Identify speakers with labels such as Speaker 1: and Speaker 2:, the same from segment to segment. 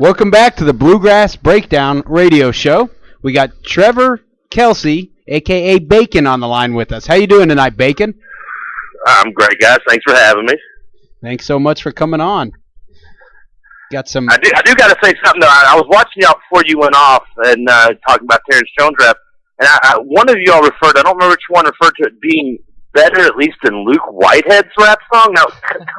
Speaker 1: Welcome back to the Bluegrass Breakdown radio show. We got Trevor Kelsey AKA Bacon on the line with us. How you doing tonight, Bacon?
Speaker 2: I'm great, guys. Thanks for having me.
Speaker 1: Thanks so much for coming on. Got some.
Speaker 2: I do got to say something though. I was watching y'all before you went off and talking about Terrence Jones rap, and one of y'all referred. I don't remember which one referred to it being better, at least, than Luke Whitehead's rap song. Now,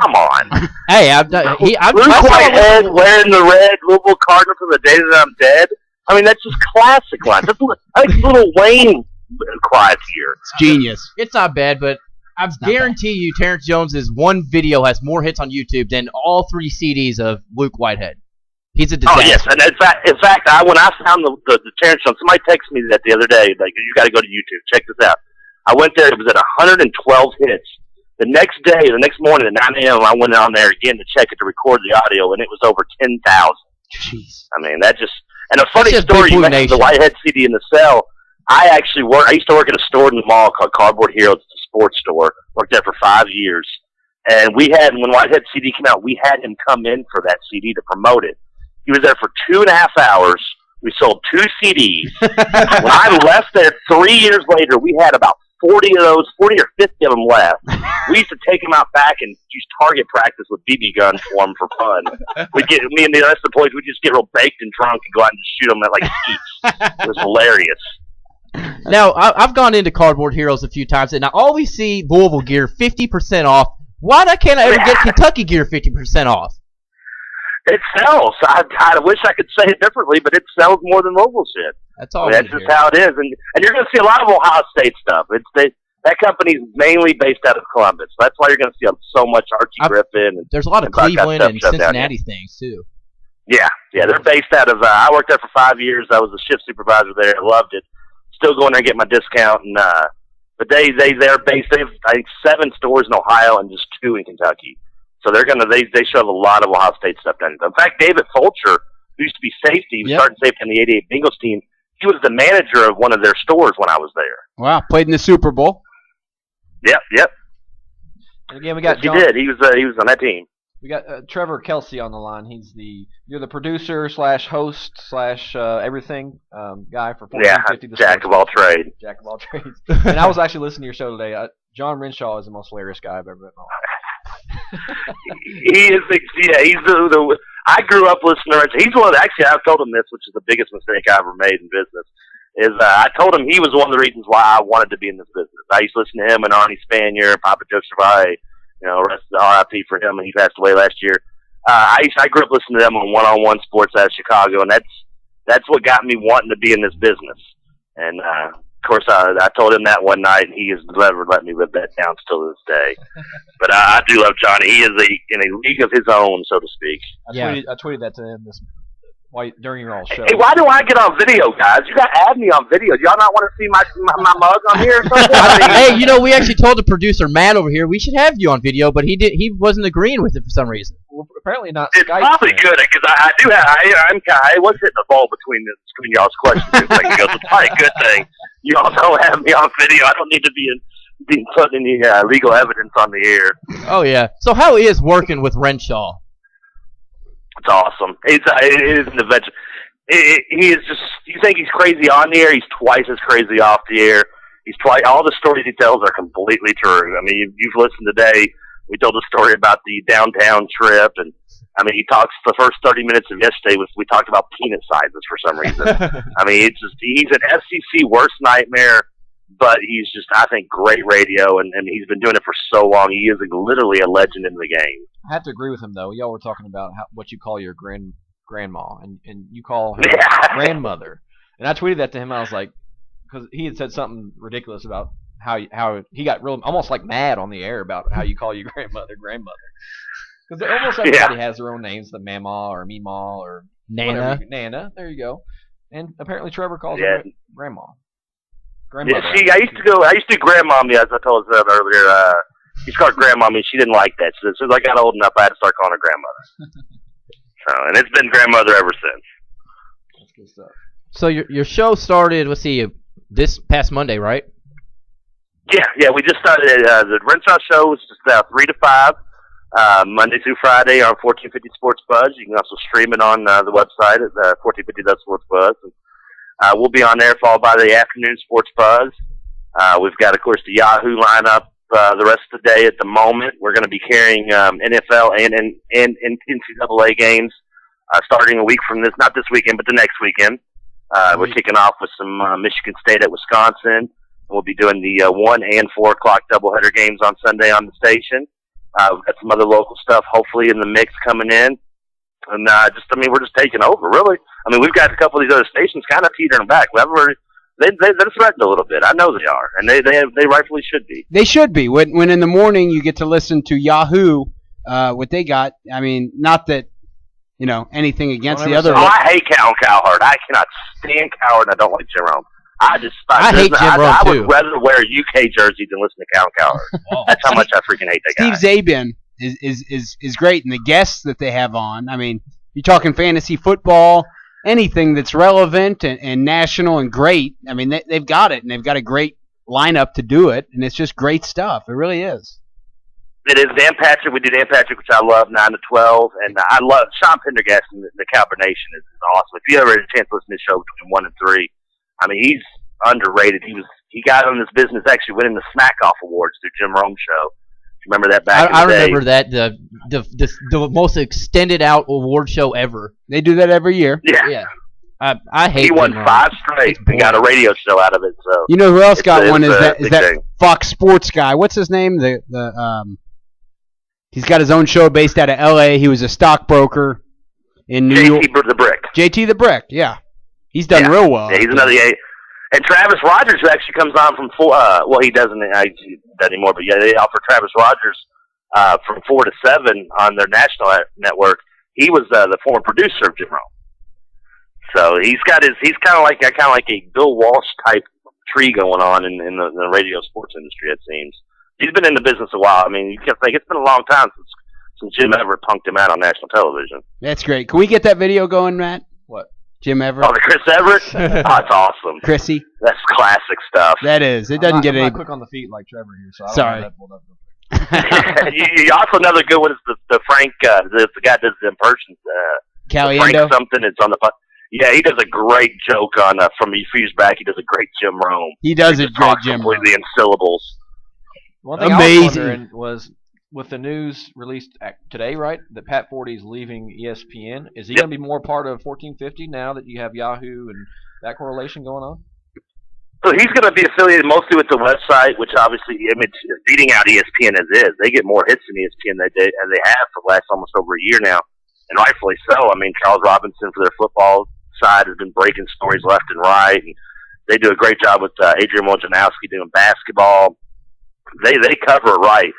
Speaker 2: come on.
Speaker 1: Hey,
Speaker 2: Luke Whitehead wearing the red Louisville Cardinal from the day that I'm dead. I mean, that's just classic line. That's like Little Wayne cries here.
Speaker 1: It's genius.
Speaker 3: It's not bad, but I guarantee you Terrence Jones's one video has more hits on YouTube than all 3 CDs of Luke Whitehead. He's a disaster.
Speaker 2: Oh, yes. And in fact, when I found the Terrence Jones, somebody texted me that the other day, like, you got to go to YouTube. Check this out. I went there. It was at 112 hits. The next morning at 9 a.m., I went on there again to check it to record the audio, and it was over 10,000.
Speaker 1: Jeez.
Speaker 2: I mean, that just... And a funny story, you mentioned the Whitehead CD in the cell. I used to work at a store in the mall called Cardboard Heroes. It's a sports store. Worked there for 5 years. And when Whitehead CD came out, we had him come in for that CD to promote it. He was there for 2.5 hours. We sold 2 CDs. When I left there 3 years later, we had about 40 or 50 of them left. We used to take them out back and use target practice with BB guns for them for fun. Me and the rest of the boys, we'd just get real baked and drunk and go out and just shoot them at like skeets. It was hilarious.
Speaker 3: Now, I've gone into Cardboard Heroes a few times, and I always see Louisville gear 50% off. Why can't I ever get Kentucky gear 50% off?
Speaker 2: It sells. I wish I could say it differently, but it sells more than Louisville shit.
Speaker 3: That's all.
Speaker 2: That's just how it is, and you're going to see a lot of Ohio State stuff. That company's mainly based out of Columbus. That's why you're going to see so much Archie Griffin. And
Speaker 3: there's a lot of Cleveland and Cincinnati things too.
Speaker 2: Yeah, they're based out of. I worked there for 5 years. I was a shift supervisor there. I loved it. Still going there and get my discount, and but they're based. They have, I think, 7 stores in Ohio and just 2 in Kentucky. So they show a lot of Ohio State stuff down there. In fact, David Fulcher, who used to be safety, he was starting safety on the '88 Bengals team. He was the manager of one of their stores when I was there.
Speaker 1: Wow, played in the Super Bowl.
Speaker 2: Yep.
Speaker 4: And again, we got
Speaker 2: John, he did. He was on that team.
Speaker 4: We got Trevor Kelsey on the line. You're the producer / host / everything guy for 1450.
Speaker 2: Yeah, jack of all trades.
Speaker 4: Jack of all trades. And I was actually listening to your show today. John Renshaw is the most hilarious guy I've ever met in my life.
Speaker 2: He is. He's the. I grew up listening to Renshaw. He's one. Actually, I've told him this, which is the biggest mistake I ever made in business. I told him he was one of the reasons why I wanted to be in this business. I used to listen to him and Arnie Spanier, Papa Joe Cervai, rest of the RIP for him, and he passed away last year. I grew up listening to them on one-on-one sports out of Chicago, and that's what got me wanting to be in this business. And of course, I told him that one night, and he has never let me live that down still to this day. But I do love Johnny. He is in a league of his own, so to speak.
Speaker 4: I tweeted that to him during your all show.
Speaker 2: Hey, why do I get on video, guys? You got to add me on video. Do y'all not want to see my mug on here or something?
Speaker 3: Hey, we actually told the producer, Matt, over here, we should have you on video, but he wasn't agreeing with it for some reason.
Speaker 4: Well, apparently not.
Speaker 2: It's
Speaker 4: Skype
Speaker 2: probably good, because I was hitting the ball between y'all's questions. It's probably a good thing. You all don't have me on video. I don't need to be putting any legal evidence on the air.
Speaker 3: Oh, yeah. So how is working with Renshaw?
Speaker 2: It's awesome. It is an adventure. He is just. You think he's crazy on the air? He's twice as crazy off the air. All the stories he tells are completely true. I mean, you've listened today. We told a story about the downtown trip, and I mean, he talks the first 30 minutes of yesterday. We talked about peanut sizes for some reason. I mean, he's an FCC worst nightmare, but he's just, I think, great radio, and he's been doing it for so long. He is literally a legend in the game.
Speaker 4: I have to agree with him, though. Y'all were talking about what you call your grandma, and you call her grandmother. And I tweeted that to him. I was like, because he had said something ridiculous about how he got real, almost like mad on the air about how you call your grandmother. Because almost everybody has their own names, the Mama or Meemaw or
Speaker 3: Nana.
Speaker 4: Nana, there you go. And apparently Trevor calls her grandma.
Speaker 2: Yeah, I used to do grandmommy, as I told us earlier. She's called grandmommy. She didn't like that. So as soon as I got old enough, I had to start calling her grandmother. And it's been grandmother ever since.
Speaker 4: That's good stuff.
Speaker 3: So your show started, let's see, this past Monday, right?
Speaker 2: Yeah. We just started. The Renshaw show was just 3 to 5. Monday through Friday on 1450 Sports Buzz. You can also stream it on the website at 1450 Sports Buzz. And, we'll be on there, followed by the afternoon Sports Buzz. We've got, of course, the Yahoo lineup the rest of the day at the moment. We're going to be carrying NFL and NCAA games starting a week from this, not this weekend, but the next weekend. We're kicking off with some Michigan State at Wisconsin. We'll be doing the 1 and 4 o'clock doubleheader games on Sunday on the station. We've got some other local stuff, hopefully, in the mix coming in. And we're just taking over, really. I mean, we've got a couple of these other stations kind of teetering back. They're threatened a little bit. I know they are, and they rightfully should be.
Speaker 1: They should be. When in the morning you get to listen to Yahoo, what they got. I mean, not that anything against the other.
Speaker 2: Oh, I hate Cowherd. I cannot stand Cowherd, and I don't like Jerome. I
Speaker 3: hate Jim Rome,
Speaker 2: I would rather wear a UK jersey than listen to Cowherd. That's how much I freaking hate that guy.
Speaker 1: Steve Zabin is great, and the guests that they have on. I mean, you're talking fantasy football, anything that's relevant and national and great. I mean, they've got it, and they've got a great lineup to do it, and it's just great stuff. It really is.
Speaker 2: It is Dan Patrick. We do Dan Patrick, which I love, 9 to 12, and I love Sean Pendergast and the Cowper Nation is awesome. If you ever had a chance to listen to his show between 1 and 3, I mean, he's underrated. He got in this business actually winning the Smack Off Awards through Jim Rome's show. Remember that back in the day?
Speaker 3: I remember that the most extended out award show ever.
Speaker 1: They do that every year.
Speaker 2: Yeah.
Speaker 3: I hate.
Speaker 2: He won 5 straight and got a radio show out of it. So
Speaker 1: you know who else got one? Is that Fox Sports guy? What's his name? He's got his own show based out of L.A. He was a stockbroker in New York.
Speaker 2: JT the Brick.
Speaker 1: JT the Brick. Yeah, he's done real well.
Speaker 2: Yeah, he's another. And Travis Rogers, who actually comes on from 4, he doesn't anymore, but yeah, they offer Travis Rogers from 4 to 7 on their national network. He was the former producer of Jim Rome, so he's kind of like a Bill Walsh type tree going on in the radio sports industry. It seems he's been in the business a while. I mean, you can't think it's been a long time since Jim Everett punked him out on national television.
Speaker 1: That's great. Can we get that video going, Matt?
Speaker 3: What?
Speaker 2: Jim Everett? Oh, the Chris Everett? Oh, that's awesome.
Speaker 1: Chrissy?
Speaker 2: That's classic stuff.
Speaker 1: That is. It doesn't get any...
Speaker 4: I'm not quick on the feet like Trevor here, so I don't have that pulled up.
Speaker 2: You also, another good one is the Frank, the guy that does the impressions.
Speaker 1: Caliendo?
Speaker 2: Frank something, it's on the... Yeah, he does a great joke on, from a few years back, he does a great Jim Rome.
Speaker 1: He does a great Jim Rome.
Speaker 2: Completely in syllables.
Speaker 4: One thing I was wondering was, with the news released today, right, that Pat Forty's leaving ESPN, is he going to be more part of 1450 now that you have Yahoo and that correlation going on?
Speaker 2: So he's going to be affiliated mostly with the website, which obviously is beating out ESPN as is. They get more hits than ESPN as they have for the last almost over a year now, and rightfully so. I mean, Charles Robinson for their football side has been breaking stories left and right, and they do a great job with Adrian Wojnarowski doing basketball. They cover it right.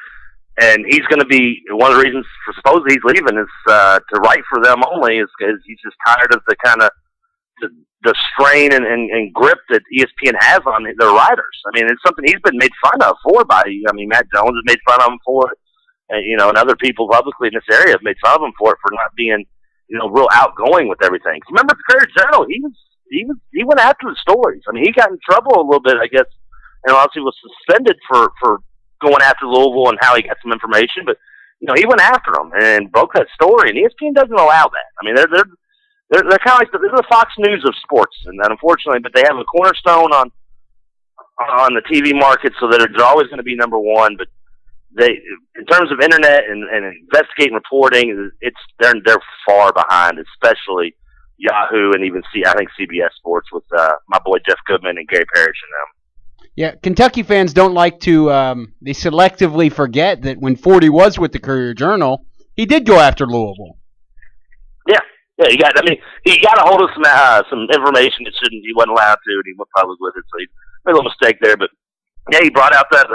Speaker 2: And he's going to be one of the reasons for supposedly he's leaving is to write for them only is because he's just tired of the kind of the strain and grip that ESPN has on their writers. I mean, it's something he's been made fun of for by. I mean, Matt Jones has made fun of him for it, and other people publicly in this area have made fun of him for it for not being real outgoing with everything. 'Cause remember, the Courier Journal, he went after the stories. I mean, he got in trouble a little bit, I guess, and obviously was suspended for going after Louisville and how he got some information, but he went after them and broke that story, and ESPN doesn't allow that. I mean, they're kind of like they're the Fox News of sports, and unfortunately, but they have a cornerstone on the TV market, so that they're always going to be number one. But they, in terms of internet and investigating reporting, they're far behind, especially Yahoo and even I think CBS Sports with my boy Jeff Goodman and Gary Parrish and them.
Speaker 1: Yeah, Kentucky fans don't like to they selectively forget that when Forty was with the Courier Journal, he did go after Louisville.
Speaker 2: Yeah, he got a hold of some information that he wasn't allowed to, and he went public with it, so he made a little mistake there. But yeah, he brought out that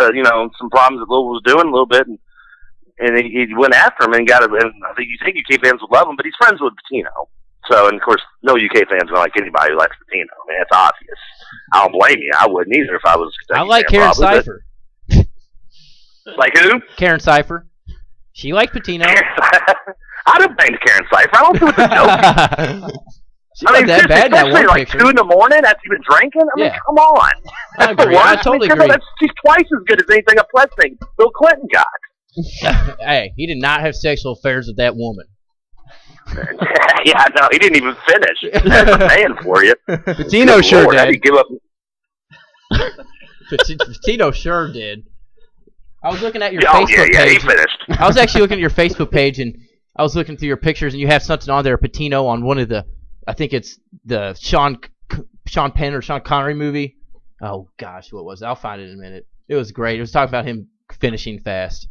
Speaker 2: some problems that Louisville was doing a little bit, and he went after him and got it. And I think UK fans would love him, but he's friends with Pitino. So, and of course, no UK fans don't like anybody who likes Pitino. I mean, it's obvious. I don't blame you. I wouldn't either if I was a Kentucky
Speaker 3: I like
Speaker 2: fan,
Speaker 3: Karen Cipher.
Speaker 2: Like who?
Speaker 3: Karen Cipher. She liked Pitino.
Speaker 2: I don't blame Karen Cipher. I don't do it to joke.
Speaker 3: She wasn't that bad in that one
Speaker 2: like
Speaker 3: picture.
Speaker 2: 2 in the morning after you've been drinking? I mean, come on.
Speaker 3: I agree. I totally agree.
Speaker 2: She's twice as good as anything a Pledge thing Bill Clinton got.
Speaker 3: Hey, he did not have sexual affairs with that woman.
Speaker 2: Yeah, no, he didn't even finish. That's a man for you.
Speaker 1: Patino sure
Speaker 2: Lord,
Speaker 1: did.
Speaker 2: how do you give up?
Speaker 3: Patino sure did. I was looking at your
Speaker 2: Oh,
Speaker 3: Facebook
Speaker 2: yeah, he
Speaker 3: page.
Speaker 2: finished.
Speaker 3: I was actually looking at your Facebook page, and I was looking through your pictures, and you have something on there, Patino, on one of the, I think it's the Sean Penn or Sean Connery movie. Oh, gosh, what was it? I'll find it in a minute. It was great. It was talking about him finishing fast.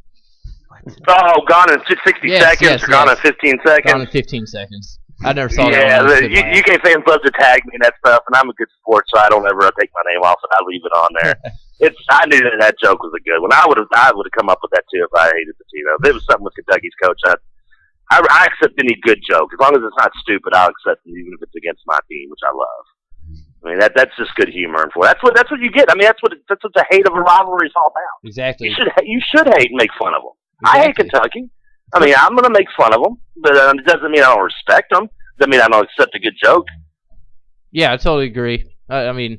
Speaker 2: Oh, gone in 60 seconds or gone in 15 seconds?
Speaker 3: Gone in 15 seconds. I never saw that.
Speaker 2: Yeah, UK fans love to tag me and that stuff, and I'm a good sport, so I don't ever take my name off and I leave it on there. I knew that joke was a good one. I would have come up with that too if I hated Patino. If it was something with Kentucky's coach, I accept any good joke as long as it's not stupid. I'll accept it, even if it's against my team, which I love. I mean that's just good humor, and that's what you get. I mean that's what the hate of a rivalry is all about.
Speaker 3: Exactly.
Speaker 2: You should hate and make fun of them.
Speaker 3: Exactly.
Speaker 2: I hate Kentucky. I mean I'm going to make fun of them, but it doesn't mean I don't respect them. Doesn't mean I don't accept a good joke.
Speaker 3: Yeah, I totally agree. I mean,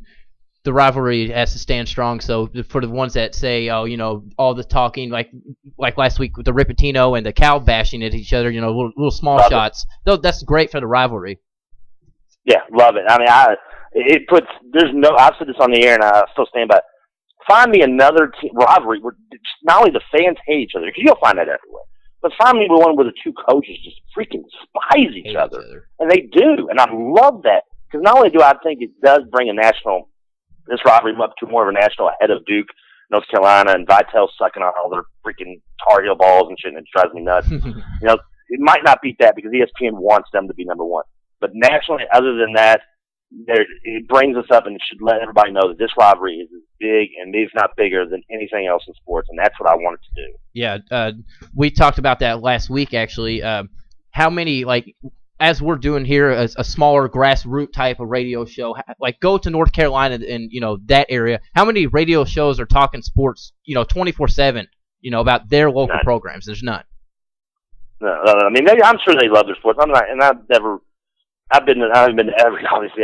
Speaker 3: the rivalry has to stand strong. So for the ones that say, oh, all the talking, like last week with the Ripatino and the Cal bashing at each other, little small
Speaker 2: love
Speaker 3: shots. Though that's great for the rivalry.
Speaker 2: Yeah, love it. I mean, I've said this on the air, and I still stand by it. Find me another rivalry where not only the fans hate each other, because you'll find that everywhere, but find me one where the two coaches just freaking despise each other. And they do, and I love that, because not only do I think it does bring this rivalry up to more of a national ahead of Duke, North Carolina, and Vitale sucking on all their freaking Tar Heel balls and shit, and it drives me nuts. It might not beat that because ESPN wants them to be number one. But nationally, other than that, it brings us up and it should let everybody know that this rivalry is as big and if not bigger than anything else in sports, and that's what I wanted to do.
Speaker 3: Yeah, we talked about that last week, actually. How many, as we're doing here, a smaller grassroots type of radio show, go to North Carolina and, that area. How many radio shows are talking sports, 24/7, about their local programs? There's none.
Speaker 2: No, I mean, I'm sure they love their sports. I've been to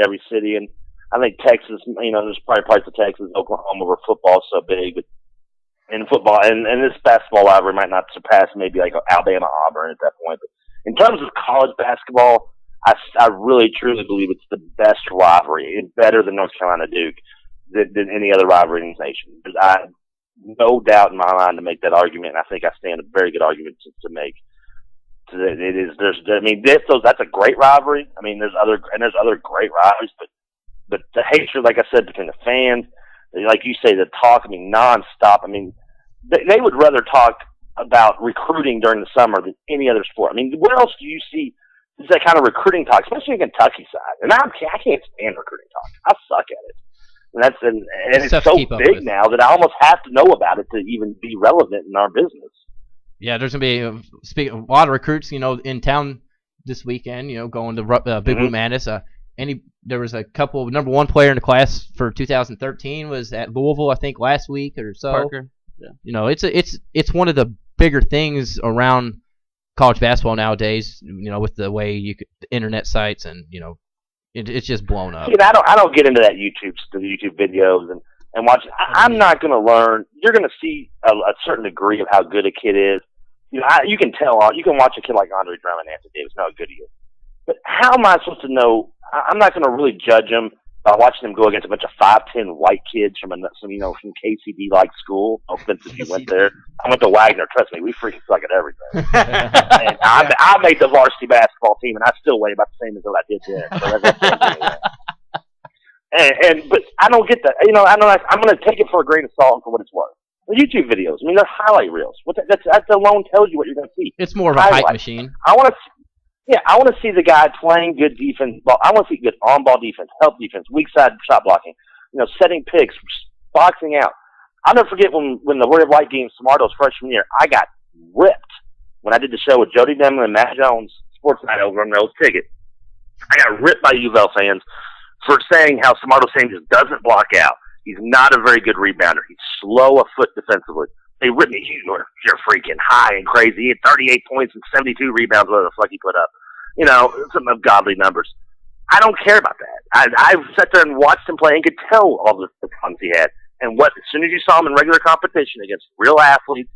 Speaker 2: every city, and I think Texas, there's probably parts of Texas, Oklahoma where football's so big, but in football, and this basketball rivalry might not surpass maybe like Alabama, Auburn at that point, but in terms of college basketball, I really truly believe it's the best rivalry. It's better than North Carolina Duke than any other rivalry in this nation. I have no doubt in my mind to make that argument, and I think I stand a very good argument to make. It is. That's a great rivalry. I mean, there's other great rivalries, but the hatred, like I said, between the fans, like you say, the talk, nonstop. I mean, they would rather talk about recruiting during the summer than any other sport. I mean, where else do you see that kind of recruiting talk, especially in Kentucky side? And I can't stand recruiting talk. I suck at it. And it's so big now that I almost have to know about it to even be relevant in our business.
Speaker 3: Yeah, there's going to be a lot of recruits, in town this weekend, going to Big Blue Madness. There was a couple, number one player in the class for 2013 was at Louisville, I think, last week or so.
Speaker 4: Parker. Yeah.
Speaker 3: It's one of the bigger things around college basketball nowadays, with the way the internet sites and, it's just blown up.
Speaker 2: I don't get into that the YouTube videos and watch. I'm not going to learn. You're going to see a certain degree of how good a kid is. You can tell. You can watch a kid like Andre Drummond, Anthony Davis, know how good he is. But how am I supposed to know? I'm not going to really judge him by watching him go against a bunch of 5'10" white kids from from KCB-like school. No offense if you went there. I went to Wagner. Trust me, we freaking suck at everything. And I made the varsity basketball team, and I still weigh about the same as what I did there. So that's but I don't get that. I'm going to take it for a grain of salt for what it's worth. The YouTube videos, they're highlight reels. That alone tells you what you're going to see.
Speaker 3: It's more of a hype machine.
Speaker 2: I want to see the guy playing good defense. I want to see good on-ball defense, help defense, weak side shot blocking, setting picks, boxing out. I'll never forget when the Warrior White game, Samardo's freshman year, I got ripped when I did the show with Jody Demlin and Matt Jones, Sports Night over on Rose Ticket. I got ripped by UofL fans for saying how Samardo Sam just doesn't block out. He's not a very good rebounder. He's slow of foot defensively. They ripped me. You're freaking high and crazy. He had 38 points and 72 rebounds, whatever the fuck he put up. Some ungodly numbers. I don't care about that. I've sat there and watched him play and could tell all the problems he had. And as soon as you saw him in regular competition against real athletes,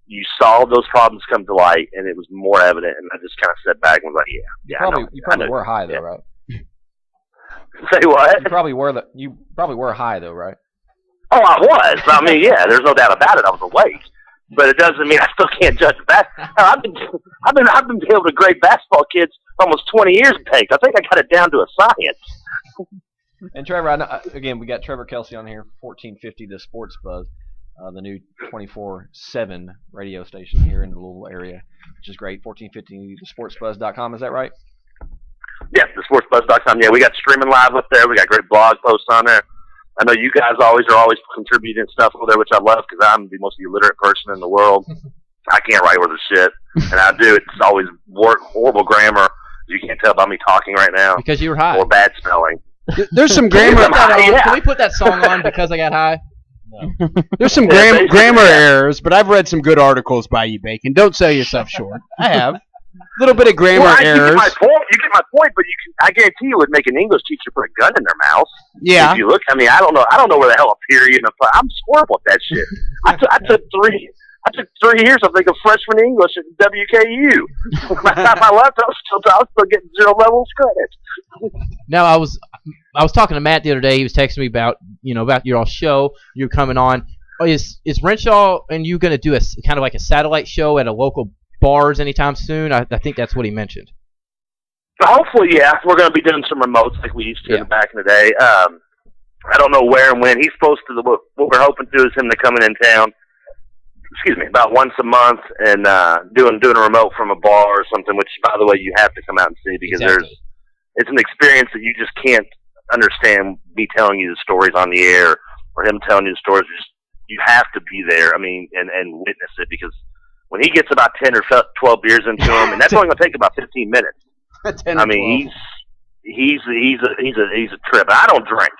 Speaker 2: you saw those problems come to light, and it was more evident. And I just kind of sat back and was like,
Speaker 4: You probably were high though, right?
Speaker 2: Say what?
Speaker 4: You probably were high though, right?
Speaker 2: Oh, I was. I mean, yeah, there's no doubt about it. I was awake, but it doesn't mean I still can't judge basketball. I've been able to grade basketball kids for almost 20 years. I think I got it down to a science.
Speaker 4: And Trevor, I know, again, we got Trevor Kelsey on here, 1450 The Sports Buzz, the new 24/7 radio station here in the Louisville area, which is great. 1450thesportsbuzz.com, is that right?
Speaker 2: Yeah, thesportsbuzz.com. Yeah, we got streaming live up there. We got great blog posts on there. I know you guys are always contributing stuff over there, which I love because I'm the most illiterate person in the world. I can't write worth a shit, and I do. It's always horrible grammar. You can't tell by me talking right now.
Speaker 3: Because you were high.
Speaker 2: Or bad spelling.
Speaker 1: There's some grammar.
Speaker 3: Can we put that song on because I got high?
Speaker 1: No. There's some grammar errors, but I've read some good articles by you, Bacon. Don't sell yourself short. I have. A little bit of grammar errors.
Speaker 2: You get my point, but I guarantee you would make an English teacher put a gun in their mouth.
Speaker 1: Yeah.
Speaker 2: If you look, I mean, I don't know where the hell a period and I'm horrible at that shit. I took 3 years, I think, of freshman English at WKU. By the time I left, I was still getting 0 levels credit.
Speaker 3: Now, I was talking to Matt the other day. He was texting me about your all show. You're coming on. Is Renshaw and you going to do a kind of like a satellite show at a local bars anytime soon? I think that's what he mentioned.
Speaker 2: Hopefully, yeah. We're going to be doing some remotes like we used to back in the day. I don't know where and when. He's supposed to. What we're hoping to do is him to come in town. Excuse me, about once a month and doing a remote from a bar or something. Which, by the way, you have to come out and see because it's an experience that you just can't understand. Me telling you the stories on the air or him telling you the stories. You have to be there. I mean, and witness it because when he gets about 10 or 12 beers into him, and that's only going to take about 15 minutes. I mean, he's a trip. I don't drink.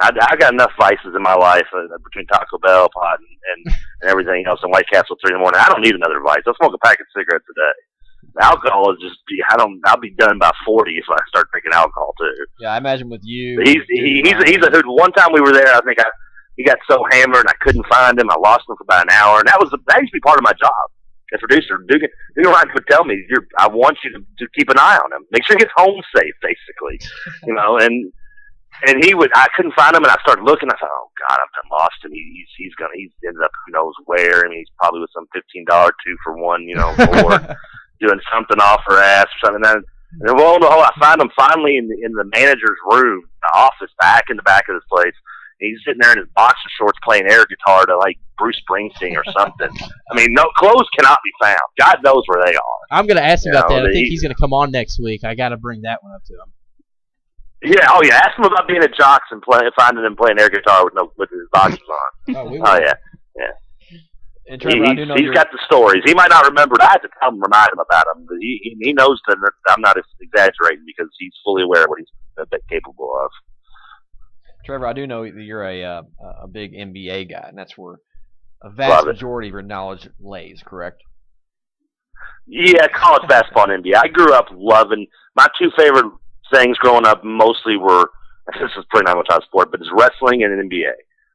Speaker 2: I got enough vices in my life between Taco Bell, pot, and everything else, and White Castle 3 in the morning. I don't need another vice. I'll smoke a pack of cigarettes a day. The alcohol is just I'll be done by 40 if I start drinking alcohol too.
Speaker 4: Yeah, I imagine with you.
Speaker 2: He's a hoot. One time we were there, I think he got so hammered I couldn't find him. I lost him for about an hour, and that used to be part of my job. As producer, Dugan Ryan would tell me, I want you to keep an eye on him. Make sure he gets home safe, basically. And I couldn't find him, and I started looking. I thought, oh God, I've done lost him. He's ended up who knows where. I mean, he's probably with some $15 2-for-1, board, doing something off her ass or something. And then lo and behold, I find him finally in the manager's room, the office, back in the back of this place. He's sitting there in his boxer shorts playing air guitar to like Bruce Springsteen or something. I mean, no clothes cannot be found. God knows where they are.
Speaker 3: I'm going to ask him about that. I think he's going to come on next week. I got to bring that one up to him.
Speaker 2: Yeah. Oh yeah. Ask him about being at Jocks and finding him playing air guitar with his boxers on. Oh yeah.
Speaker 4: And Trevor,
Speaker 2: he's got the stories. He might not remember. I have to remind him about them. But he knows that I'm not exaggerating because he's fully aware of what he's capable of.
Speaker 4: Trevor, I do know that you're a big NBA guy, and that's where a vast majority of your knowledge lays, correct?
Speaker 2: Yeah, college basketball and NBA. I grew up loving my 2 favorite things growing up. Mostly were this is pretty not much on sport, but it's wrestling and NBA.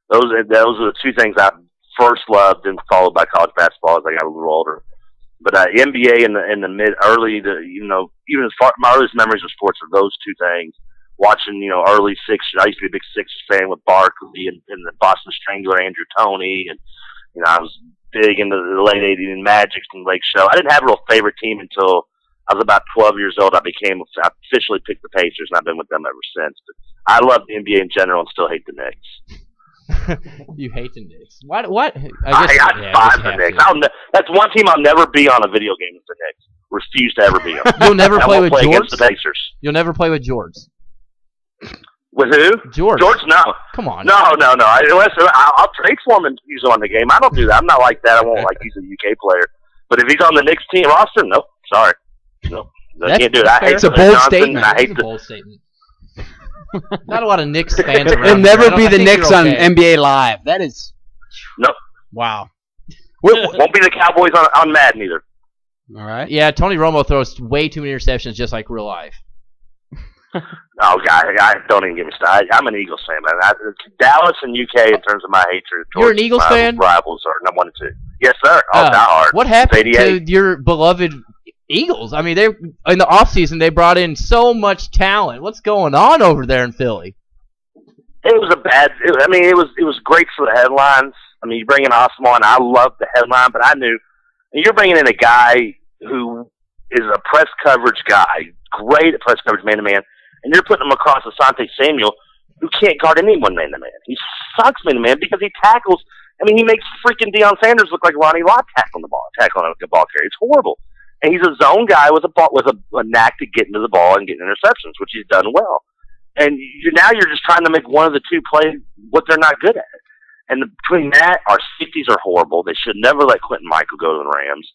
Speaker 2: Those are the 2 things I first loved, and followed by college basketball as I got a little older. But NBA in the early even as far my earliest memories of sports are those 2 things. Watching, early Sixers. I used to be a big Sixers fan with Barkley and the Boston Strangler, Andrew Toney, and I was big into the late '80s and Magic and Lake Show. I didn't have a real favorite team until I was about 12 years old. I officially picked the Pacers, and I've been with them ever since. But I love the NBA in general and still hate the Knicks.
Speaker 3: You hate the Knicks? What?
Speaker 2: I despise the Knicks. That's one team I'll never be on a video game with the Knicks. Refuse to ever be on.
Speaker 3: You'll never play with George?
Speaker 2: Against the Pacers.
Speaker 3: You'll never play with George?
Speaker 2: With who?
Speaker 3: George.
Speaker 2: George, no.
Speaker 3: Come on.
Speaker 2: No. I'll trade for him and use him on the game. I don't do that. I'm not like that. I won't use a UK player. But if he's on the Knicks team roster, no. Sorry. No. I can't do it.
Speaker 3: It's a bold statement. It's a bold statement. Not a lot of Knicks fans around.
Speaker 1: He'll never be the Knicks on NBA Live. That is...
Speaker 2: Nope.
Speaker 1: Wow.
Speaker 2: Won't be the Cowboys on Madden either.
Speaker 1: All right.
Speaker 3: Yeah, Tony Romo throws way too many interceptions just like real life.
Speaker 2: Oh, God, don't even get me started. I'm an Eagles fan, man. Dallas and UK, in terms of my hatred.
Speaker 3: You're an Eagles fan?
Speaker 2: Rivals are number 1 and 2. Yes, sir. Oh, diehard.
Speaker 3: What happened to your beloved Eagles? I mean, they in the offseason, they brought in so much talent. What's going on over there in Philly?
Speaker 2: It was it was great for the headlines. I mean, you bring in Osmo, and I love the headline, but I knew you're bringing in a guy who is a press coverage guy, great at press coverage man-to-man, and you're putting him across Asante Samuel, who can't guard anyone man-to-man. He sucks man-to-man because he tackles. I mean, he makes freaking Deion Sanders look like Ronnie Lott tackling a ball carrier. It's horrible. And he's a zone guy with a knack to getting to the ball and getting interceptions, which he's done well. And now you're just trying to make one of the two play what they're not good at. And between that, our safeties are horrible. They should never let Quentin Michael go to the Rams.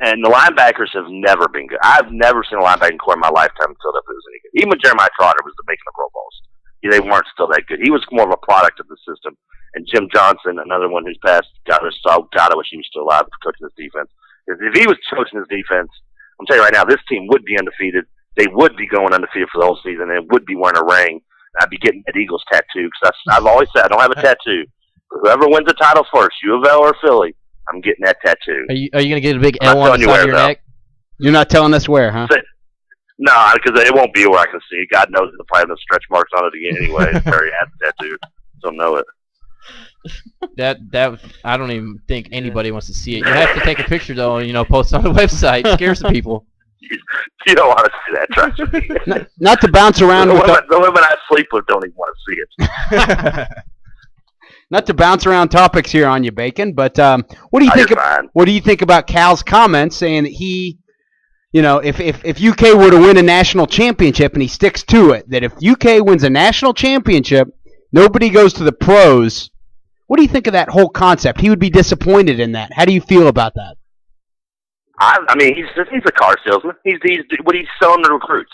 Speaker 2: And the linebackers have never been good. I've never seen a linebacking core in my lifetime until that was any good. Even when Jeremiah Trotter was making the Pro Bowls, they weren't still that good. He was more of a product of the system. And Jim Johnson, another one who's passed, God, I wish he was still alive coaching his defense. If he was coaching his defense, I'm telling you right now, this team would be undefeated. They would be going undefeated for the whole season, and it would be wearing a ring. I'd be getting that Eagles tattoo, because I've always said I don't have a tattoo. Whoever wins the title first, UofL or Philly, I'm getting that tattoo.
Speaker 3: Are you going to get a big L on the side of your neck?
Speaker 1: You're not telling us where, huh?
Speaker 2: No, because it won't be where I can see it. God knows there'll probably have stretch marks on it again anyway. It's very tattoo. Don't know it.
Speaker 3: That I don't even think anybody wants to see it. You have to take a picture though, and post it on the website. It scares the people.
Speaker 2: You don't want to see that, trust me.
Speaker 1: Not to bounce around
Speaker 2: the women I sleep with don't even want to see it.
Speaker 1: Not to bounce around topics here on you, Bacon, but what do you think? What do you think about Cal's comments saying that he, if UK were to win a national championship and he sticks to it, that if UK wins a national championship, nobody goes to the pros. What do you think of that whole concept? He would be disappointed in that. How do you feel about that?
Speaker 2: I mean, he's a car salesman. He's selling to recruits.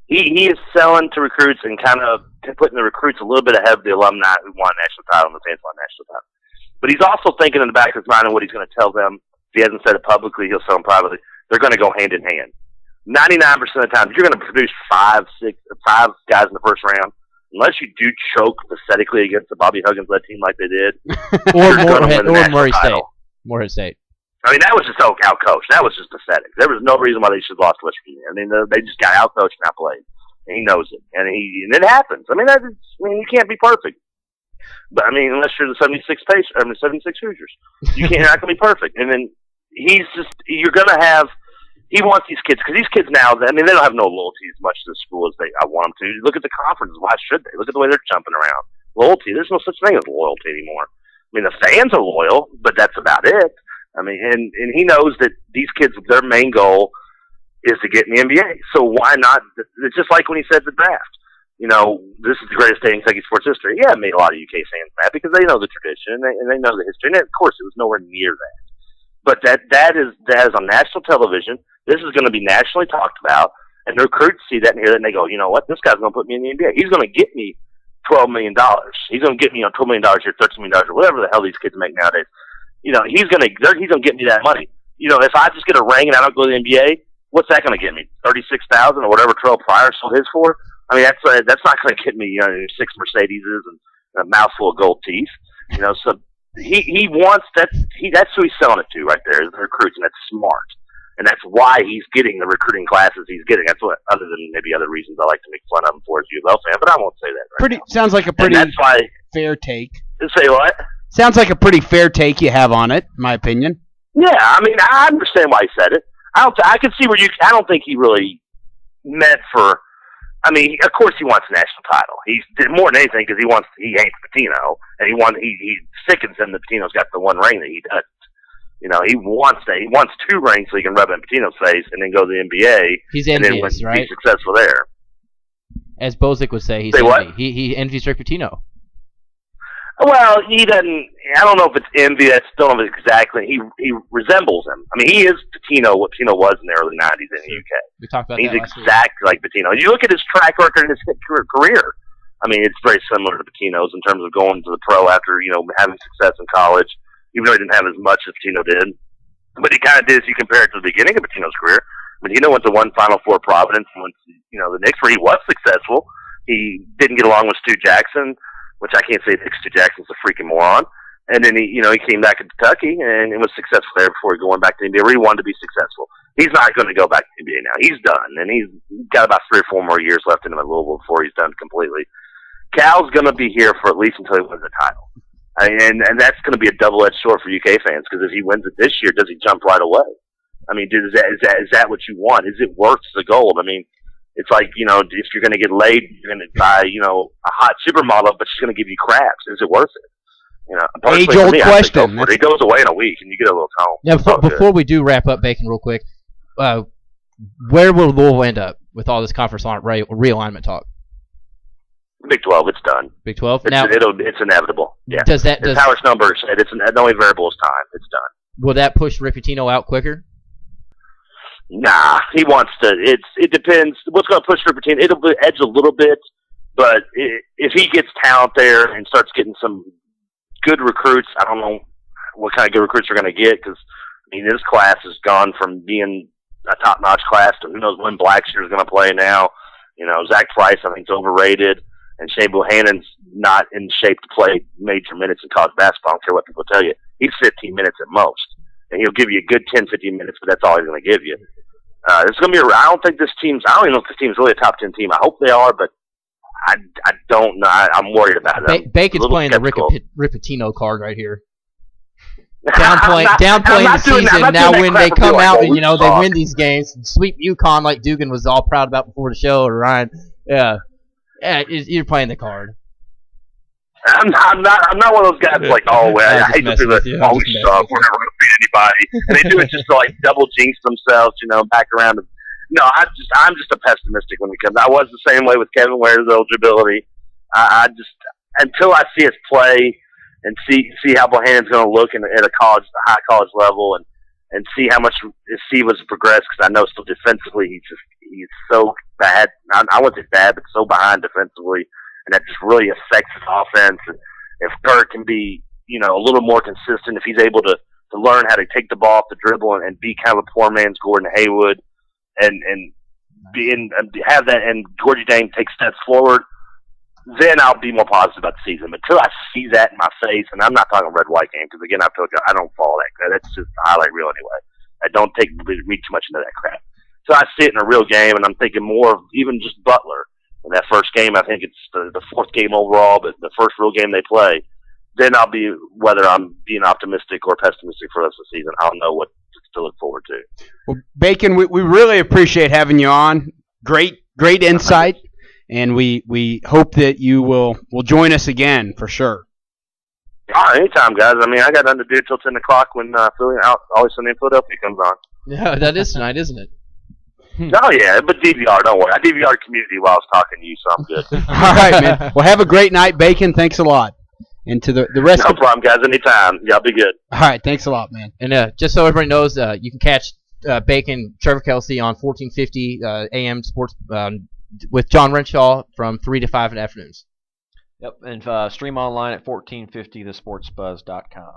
Speaker 2: He is selling to recruits and kind of putting the recruits a little bit ahead of the alumni who won a national title and the fans won a national title. But he's also thinking in the back of his mind of what he's going to tell them. If he hasn't said it publicly, he'll sell them privately. They're going to go hand in hand. 99% of the time, if you're going to produce five guys in the first round, unless you do choke pathetically against the Bobby Huggins-led team like they did,
Speaker 3: or Murray State.
Speaker 2: I mean, that was just out-coached. That was just pathetic. There was no reason why they should have lost West Virginia. I mean, they just got out-coached and outplayed. And he knows it. And it happens. I mean, you can't be perfect. But, I mean, unless you're the 76 Hoosiers. You're not going to be perfect. And then you're going to have – he wants these kids – because these kids now, I mean, they don't have no loyalty as much to the school as I want them to. Look at the conferences. Why should they? Look at the way they're jumping around. Loyalty. There's no such thing as loyalty anymore. I mean, the fans are loyal, but that's about it. I mean, and he knows that these kids, their main goal is to get in the NBA. So why not? It's just like when he said the draft. This is the greatest day in Kentucky sports history. Yeah, it made a lot of UK fans mad because they know the tradition and they know the history. And of course, it was nowhere near that. But that is on national television. This is going to be nationally talked about, and the recruits see that and hear that, and they go, you know what? This guy's going to put me in the NBA. He's going to get me $12 million. He's going to get me $12 million here, $13 million, or whatever the hell these kids make nowadays. He's gonna get me that money. If I just get a ring and I don't go to the NBA, what's that gonna get me? $36,000 or whatever Terrell Pryor sold his for? I mean, that's not gonna get me 6 Mercedeses and a mouthful of gold teeth. So he wants that. That's who he's selling it to right there. Is the recruits, and that's smart, and that's why he's getting the recruiting classes he's getting. That's what, other than maybe other reasons I like to make fun of him for as a UofL fan, but I won't say that. Right now.
Speaker 1: Sounds like a pretty fair take.
Speaker 2: Say what?
Speaker 1: Sounds like a pretty fair take you have on it, in my opinion.
Speaker 2: Yeah, I mean, I understand why he said it. I can see I don't think he really meant for. I mean, of course he wants a national title. He's more than anything because he hates Pitino, and he sickens him that Pitino's got the one ring that he doesn't. He wants 2 rings so he can rub it in Pitino's face and then go to the NBA.
Speaker 3: He's envious,
Speaker 2: and then
Speaker 3: right?
Speaker 2: Be successful there.
Speaker 3: As Bozick would say, he envies Rick Pitino.
Speaker 2: Well, he doesn't. I don't know if it's envy. I don't know if it's exactly. He resembles him. I mean, he is Pitino. What Pitino was in the early '90s in the UK.
Speaker 3: We talked about
Speaker 2: He's
Speaker 3: that
Speaker 2: exactly like Pitino. You look at his track record and his career. I mean, it's very similar to Pitino's in terms of going to the pro after having success in college. Even though he didn't have as much as Pitino did, but he kind of did. If you compare it to the beginning of Pitino's career, Pitino went to one Final Four Providence. And went to, the Knicks where he was successful. he didn't get along with Stu Jackson, which I can't say that Stu Jackson's a freaking moron. And then he came back to Kentucky and was successful there before going back to the NBA, where he wanted to be successful. He's not going to go back to the NBA now. He's done, and he's got about 3 or 4 more years left in him at Louisville before he's done completely. Cal's going to be here for at least until he wins the title. And that's going to be a double-edged sword for UK fans, because if he wins it this year, does he jump right away? I mean, dude, is that what you want? Is it worth the gold? I mean, it's like, if you're going to get laid, you're going to buy, a hot supermodel, but she's going to give you craps. Is it worth it?
Speaker 1: Age-old question.
Speaker 2: It goes away in a week, and you get a little tone.
Speaker 3: Yeah, before we do wrap up, Bacon, real quick, where will Louisville end up with all this conference realignment talk?
Speaker 2: Big 12, it's done.
Speaker 3: Big 12?
Speaker 2: It's inevitable. Yeah.
Speaker 3: Does
Speaker 2: Howard Snowberg said the only variable is time. It's done.
Speaker 3: Will that push Rick Pitino out quicker?
Speaker 2: Nah, he wants to. It depends. What's going to push Rick Pitino? It'll edge a little bit, but if he gets talent there and starts getting some good recruits, I don't know what kind of good recruits are going to get, because this class has gone from being a top-notch class to who knows when Blackshear is going to play now. Zach Price, I think, is overrated, and Shane Bohannon's not in shape to play major minutes in college basketball. I don't care what people tell you. He's 15 minutes at most, and he'll give you a good 10, 15 minutes, but that's all he's going to give you. It's going to be. I don't even know if this team's really a top 10 team. I hope they are, but I don't know. I'm worried about them.
Speaker 3: Bacon's playing skeptical. The Rick Pitino card right here. Downplaying the season. Now when they come out and they win these games, and sweep UConn like Dugan was all proud about before the show, or Ryan. Yeah, you're playing the card.
Speaker 2: I'm not one of those guys like, I hate to be like, we suck, we're never going to beat anybody, and they do it just to like double jinx themselves, back around. No, I'm just a pessimistic when it comes. I was the same way with Kevin Ware's eligibility. I just until I see us play and see how Bohannon's going to look at a high college level, and see how much Siva's progressed, because I know still defensively he's so bad. I wouldn't say bad, but so behind defensively. And that just really affects his offense. And if Kurt can be, a little more consistent, if he's able to learn how to take the ball off the dribble and be kind of a poor man's Gordon Hayward, and have that, and Gorgie Dame take steps forward, then I'll be more positive about the season. But until I see that in my face, and I'm not talking red-white game, because again, I feel like I don't follow that. That's just the highlight reel anyway. I don't read too much into that crap. So I see it in a real game, and I'm thinking more of even just Butler. In that first game, I think it's the 4th game overall, but the first real game they play, then I'll be, whether I'm being optimistic or pessimistic for the rest of the season, I'll know what to look forward to.
Speaker 1: Well, Bacon, we really appreciate having you on. Great insight, and we hope that you will join us again for sure.
Speaker 2: Anytime, guys. I got nothing to do till 10 o'clock when Always Sunday in Philadelphia comes on.
Speaker 3: Yeah, that is tonight, isn't it?
Speaker 2: Oh, yeah, but DVR, don't worry. I DVR community while I was talking to you, so I'm good.
Speaker 1: All right, man. Well, have a great night, Bacon. Thanks a lot. And to the rest
Speaker 2: No problem, guys. Anytime. Y'all be good.
Speaker 1: All right, thanks a lot, man.
Speaker 3: And just so everybody knows, you can catch Bacon, Trevor Kelsey on 1450 AM Sports with John Renshaw from 3 to 5 in the afternoons.
Speaker 4: Yep, and stream online at 1450thesportsbuzz.com.